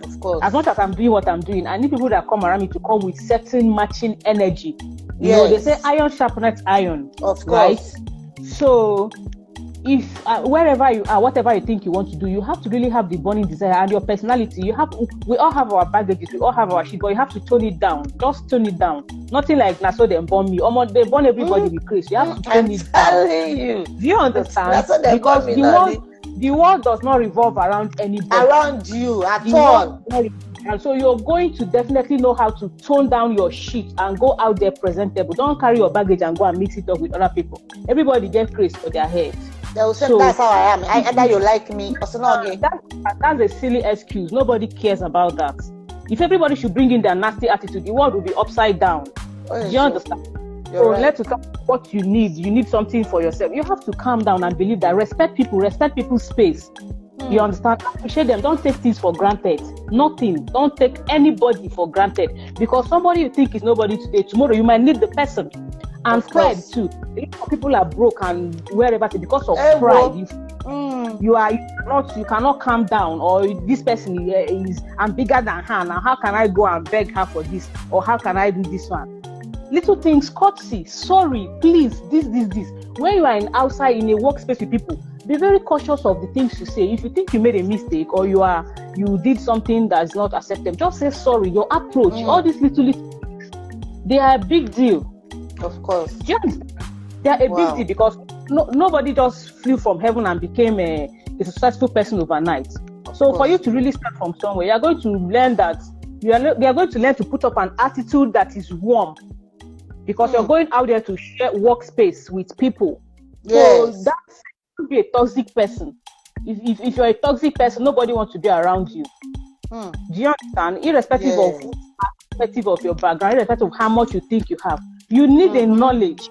Of course. As much as I'm doing what I'm doing, I need people that come around me to come with certain matching energy. You know, they say iron sharpens iron. Of course. Right? So if wherever you are, whatever you think you want to do, you have to really have the burning desire and your personality. We all have our baggages, we all have our shit, but you have to tone it down. Just tone it down. Nothing like Naso they burn me. Almost they burn everybody with grace. You have to tone it down. You. Do you understand? That's what they because burn me the world does not revolve around anybody. Around you at all. And so you're going to definitely know how to tone down your shit and go out there presentable. Don't carry your baggage and go and mix it up with other people. Everybody gets grace for their heads. They will say, that's how I am. Either you like me or not. That's a silly excuse. Nobody cares about that. If everybody should bring in their nasty attitude, the world will be upside down. Do you understand? So let's talk about what you need. You need something for yourself. You have to calm down and believe that. Respect people's space. You understand? Appreciate them. Don't take things for granted. Nothing. Don't take anybody for granted. Because somebody you think is nobody today, tomorrow you might need the person. And pride too. People are broke and wherever because of pride. you cannot calm down, or this person is I'm bigger than her. Now how can I go and beg her for this, or how can I do this one? Little things, courtesy, sorry, please, this. When you are outside in a workspace with people, be very cautious of the things you say. If you think you made a mistake or you did something that's not acceptable, just say sorry. Your approach, all these little things, they are a big deal. Of course. Yes, they are a big deal, because nobody just flew from heaven and became a successful person overnight. So for you to really start from somewhere, you are going to learn that you are going to learn to put up an attitude that is warm, because you're going out there to share workspace with people. Yes. So that's be a toxic person. If you're a toxic person, nobody wants to be around you. Do you understand? Irrespective of your background, irrespective of how much you think you have, you need a knowledge.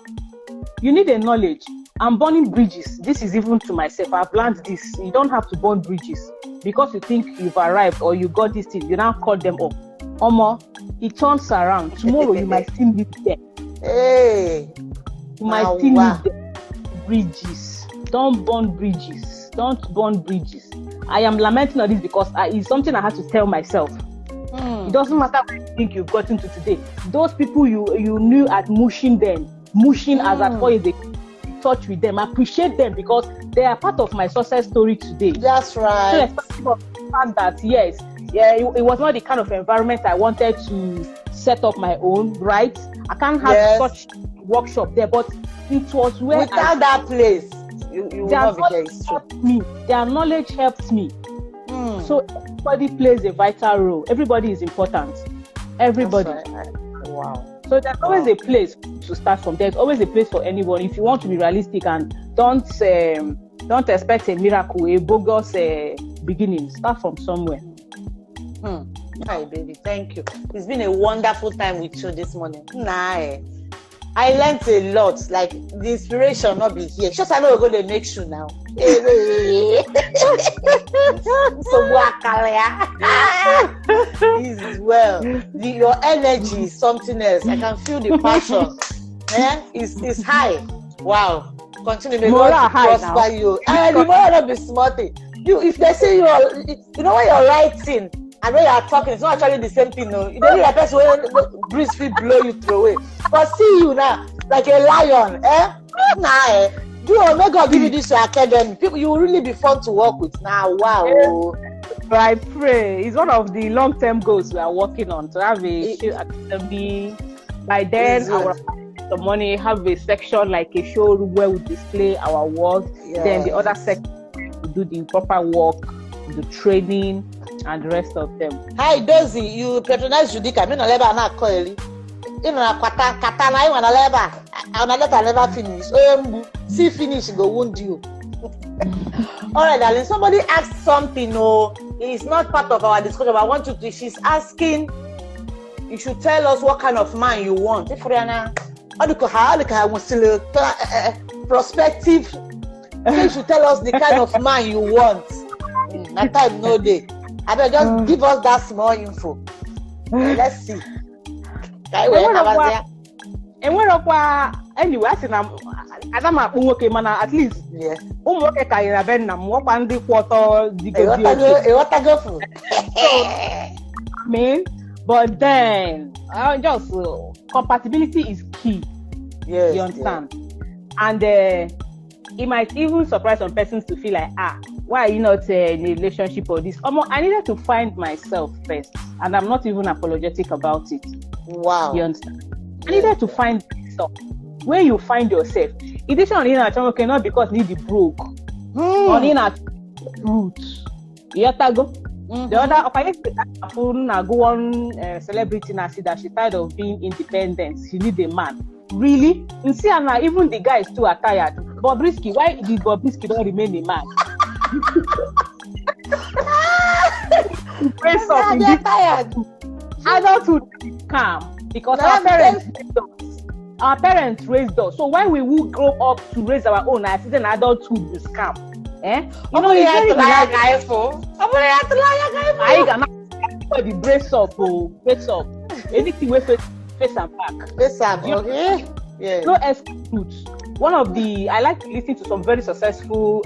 You need a knowledge. I'm burning bridges. This is even to myself. I've learned this. You don't have to burn bridges because you think you've arrived or you got this thing. You now cut them off. Omo, it turns around. Tomorrow you might still need them. Hey, you might still need them. Bridges. Don't burn bridges. Don't burn bridges. I am lamenting on this because it's something I have to tell myself. It doesn't matter what you think you've gotten to today. Those people you knew at mushing as at 4 years ago, touch with them, appreciate them, because they are part of my success story today. That's right. So irrespective of the fact that it was not the kind of environment I wanted to set up my own, right? I can't have such workshop there, but it was where without that place, you will not be there. Their knowledge helped me. So everybody plays a vital role. Everybody is important. Everybody. Right. Wow. So there's always a place to start from. There's always a place for anyone. If you want to be realistic and don't expect a miracle, a bogus beginning. Start from somewhere. Hi, baby. Thank you. It's been a wonderful time with you this morning. I learned a lot. Like, the inspiration not be here. Just I know we're going to make sure now. Is well. Your energy is something else. I can feel the passion. It's high. Wow. Continue. May God prosper you. And the more not be smarty. If they say you know when you're writing and when you're talking, it's not actually the same thing. No, you don't need a person when breeze will blow you away. But see you now, like a lion, may God give you this academy. People, you will really be fun to work with now. Wow. I pray. It's one of the long-term goals we are working on, to have a academy. By then, I will have the money, have a section like a showroom where we display our work. Then the other section, we do the proper work, the training, and the rest of them. Hi, Dozy, you patronize Judith. I'm in a labor and I call you. In a katana, I'm on a labor. I'm never finish. See, finish, go wound you. All right, darling. Somebody asked something. No, it's not part of our discussion. But I want you to. She's asking. You should tell us what kind of man you want. If Rihanna, prospective, you should tell us the kind of man you want. That time no day. I better just give us that small info. Let's see. Anyway, I think I'm okay, man. At least, yes. Okay, but then, just compatibility is key. Yes, you understand? Yes. And it might even surprise some persons to feel like, why are you not in a relationship or this? I needed to find myself first, and I'm not even apologetic about it. Wow. You understand? I needed to find myself. Where you find yourself, it isn't only okay, not because need the broke, only not roots. You have to go. The other, go on celebrity and see that she's tired of being independent. She need a man. Really? You see, even the guys too are tired. Bobrisky, why did Bobrisky don't remain a man? They're tired. Adulthood is calm because our parents raised us. So when we will grow up to raise our own, I see an adulthood is calm. You know, you have to lie for. I got the brace up. Anything we face and back. Face and okay. Yeah. No excuse. one of the, I like to listen to some very successful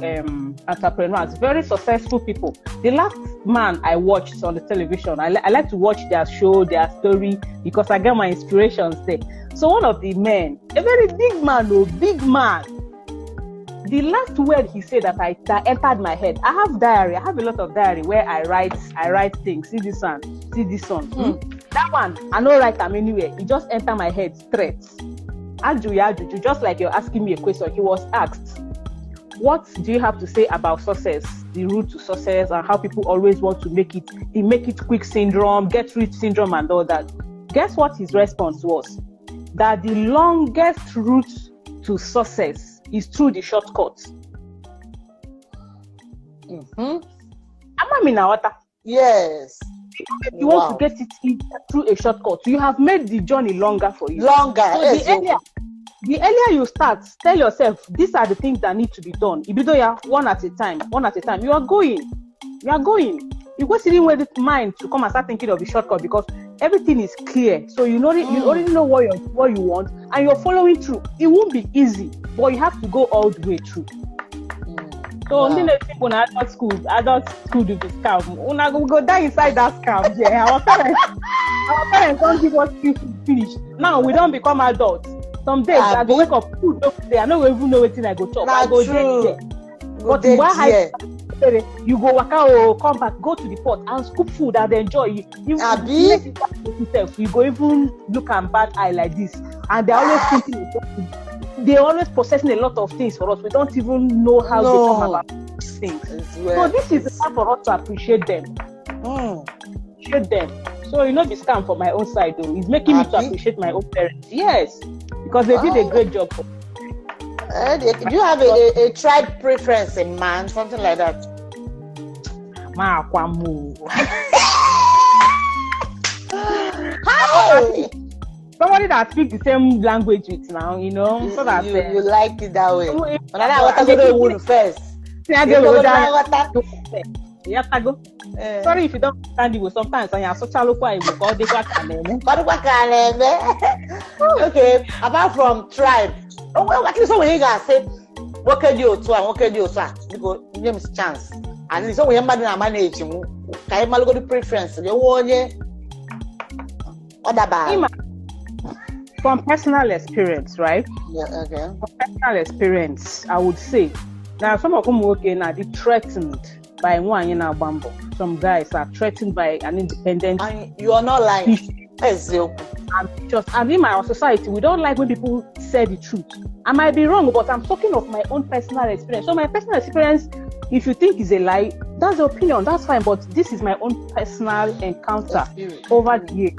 entrepreneurs, very successful people. The last man I watched on the television, I like to watch their show, their story, because I get my inspirations there. So one of the men, a very big man, big man, the last word he said that entered my head. I have diary. I have a lot of diary where I write things. See this one. That one, I don't write them anywhere. It just entered my head straight. Ajuju, just like you're asking me a question. He was asked, what do you have to say about success, the route to success, and how people always want to make it quick syndrome, get rich syndrome, and all that? Guess what his response was? That the longest route to success is through the shortcut. Am I mean water? Yes. If you want to get it through a shortcut, you have made the journey longer for you. Longer. So yes, the earlier you start, tell yourself, these are the things that need to be done. If you do one at a time, you are going. You go sitting with the mind to come and start thinking of the shortcut, because everything is clear. So you already know what you want, and you're following through. It won't be easy, but you have to go all the way through. So only people in adult school do this scam. We go die inside that scam. Yeah, our parents don't give us finish. Now we don't become adults. Some days I go wake up, food don't say, I don't even know what I go chop. I go there. But why you go work out or come back, go to the pot and scoop food and enjoy. You make it yourself. You go even look at bad eye like this, and they're always thinking. They're always processing a lot of things for us. We don't even know how they come about things. So this is the time for us to appreciate them. Appreciate them. So the scam for my own side though. It's making me to appreciate my own parents. Yes, because they did a great job. Do you have a tribe preference in man, something like that? Hi. Somebody that speaks the same language with now, so that you like it that way. Sorry if you don't understand Igbo sometimes. Okay, apart from tribe, at least when you guys say, what can you do? What can you do? Because name is chance. At least when you manage, you can go to preference. You want what about? From personal experience, right? Yeah, okay. From personal experience, I would say, now some of them working are threatened by one bamboo. Some guys are threatened by an independent. And you are not lying. And in my society, we don't like when people say the truth. I might be wrong, but I'm talking of my own personal experience. So my personal experience, if you think is a lie, that's the opinion, that's fine. But this is my own personal encounter over the years.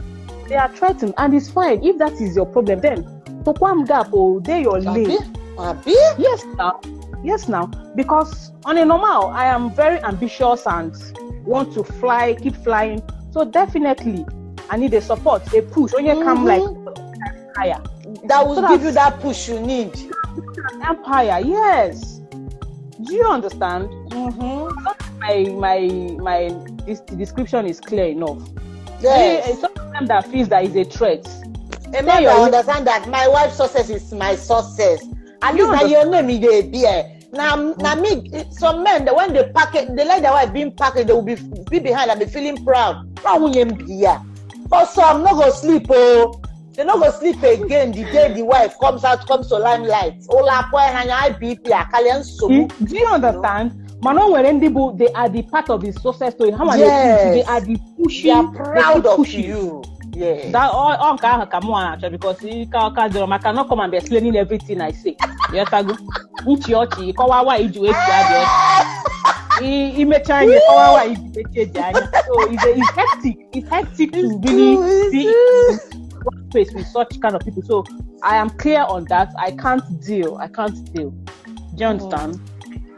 They are threatened, and it's fine. If that is your problem, then Tokwam Gap or they your lane. Yes, now. Because on a normal, I am very ambitious and want to fly, keep flying. So definitely, I need a support, a push. When you come like higher, that will give you that push you need. Empire, yes. Do you understand? My description is clear enough. Yes. Sometimes that feels that is a threat. I understand that my wife's success is my success. At least now you know me they be. Now me, some men when they pack it, they like their wife being packed, they will be behind and be feeling proud. But some not go sleep, they not go sleep again the day the wife comes to limelight. Do you understand? Manon Werendibu, they are the part of the success story. How many they are the pushing, they are proud of you. Yeah. That all can come on because I cannot come and be explaining everything I say. Yes, I go. Uchi, kawawa iju eti. He may try to kawawa iju eti. So it's hectic. It's hectic to really see one place with such kind of people. So I am clear on that. I can't deal. Do you understand?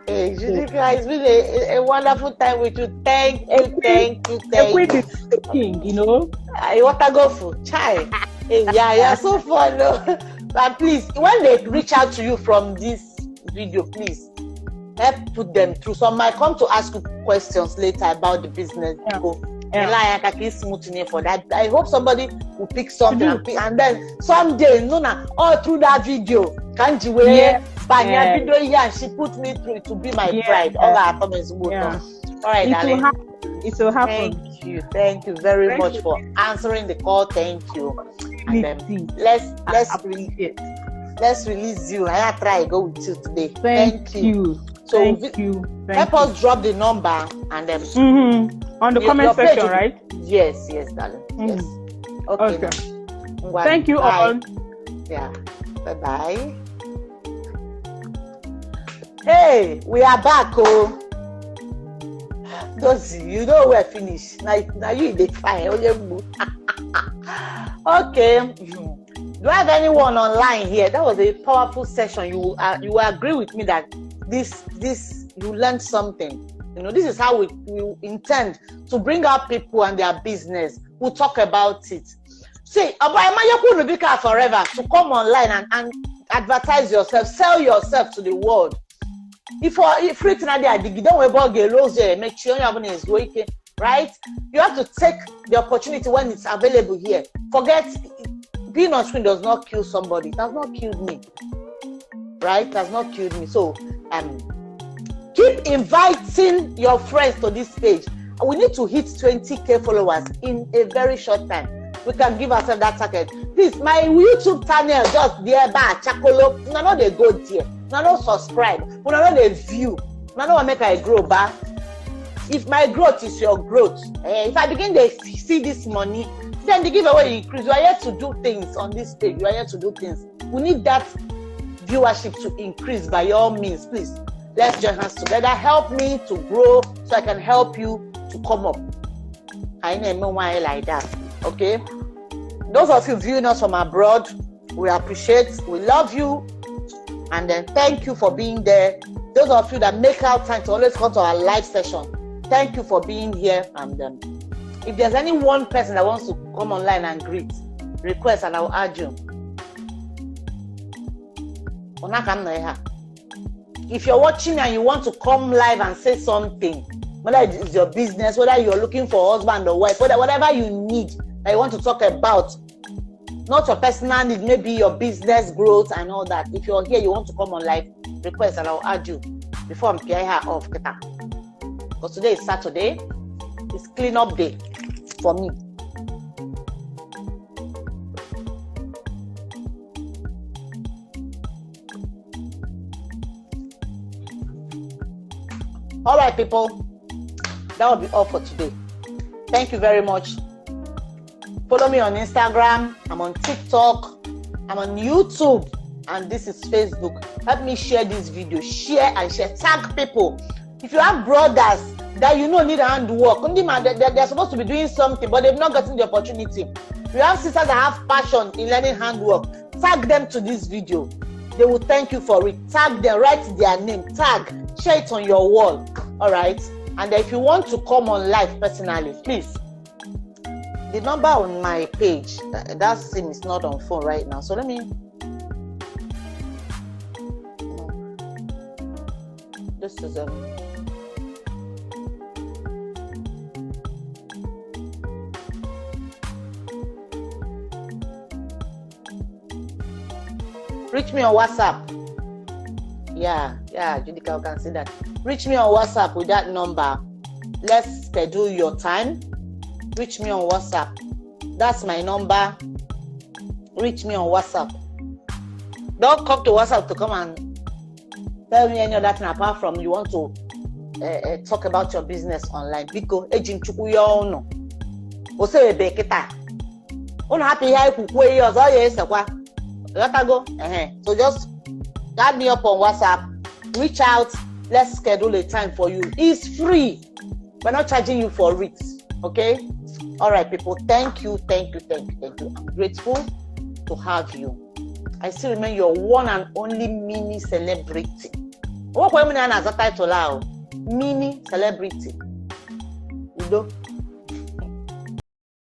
Hey, Judith, it's been a wonderful time with you. Thank you. King, I want to go for chai. Yeah, so fun. But please, when they reach out to you from this video, please help put them through. Some might come to ask you questions later about the business. For that, I hope somebody will pick something and then someday, all through that video, Kanji way Banya video here, and she put me through to be my bride. All that comments. All right, darling. It will happen. Thank you very much for answering the call. Thank you. And then let's release you. I try to go with you today. Thank you. So help us drop the number and then on the comment section, right? Yes, darling. Yes. Okay. Thank you all. Yeah. Bye. Hey, we are back. Oh, those you know we're finished. Now you the fine. Okay. Do I have anyone online here? That was a powerful session. You agree with me that this you learned something. You know, this is how we intend to bring out people and their business. We'll talk about it. See, about forever to come online and advertise yourself, sell yourself to the world. If free you don't about make sure you have working, right? You have to take the opportunity when it's available here. Forget being on screen does not kill somebody. It has not killed me. Right? It has not killed me. So keep inviting your friends to this stage. We need to hit 20,000 followers in a very short time. We can give ourselves that target. Please, my YouTube channel just there by Chakolo. No, they go there. No, subscribe. No, they view. No, make I grow back. If my growth is your growth, if I begin to see this money, then the giveaway increase. You are here to do things on this page. You are here to do things. We need that viewership to increase by all means. Please, let's join hands together. Help me to grow so I can help you to come up. I know why like that. Okay? Those of you viewing us from abroad, we appreciate, we love you, and then thank you for being there. Those of you that make out time to always come to our live session, thank you for being here. And if there's any one person that wants to come online and greet, request, and I'll add you. If you're watching and you want to come live and say something, whether it's your business, whether you're looking for a husband or wife, whatever you need that you want to talk about, not your personal need, maybe your business growth and all that. If you're here, you want to come on live, request, and I'll add you before I'm clearing her off. Because today is Saturday, it's clean up day for me. All right, people, that will be all for today. Thank you very much. Follow me on Instagram. I'm on TikTok. I'm on YouTube. And this is Facebook. Help me share this video. Share and share. Tag people. If you have brothers that you know need handwork, they're supposed to be doing something, but they've not gotten the opportunity. You have sisters that have passion in learning handwork. Tag them to this video. They will thank you for it. Tag them. Write their name. Tag. Share it on your wall. All right. And if you want to come on live personally, please. The number on my page, that SIM is not on phone right now. So let me. This is reach me on WhatsApp. Yeah, Judith, I can see that. Reach me on WhatsApp with that number. Let's schedule your time. Reach me on WhatsApp. That's my number. Reach me on WhatsApp. Don't come to WhatsApp to come and tell me any other thing apart from you want to talk about your business online. Because aging chukuyo no. Ose beketa. Uno happy here kukwe yours. Oh yes, go. So just add me up on WhatsApp. Reach out. Let's schedule a time for you. It's free. We're not charging you for it. Okay? All right, people. Thank you. I'm grateful to have you. I still remain your one and only mini celebrity. What do you mean as a title now? Mini celebrity. You know?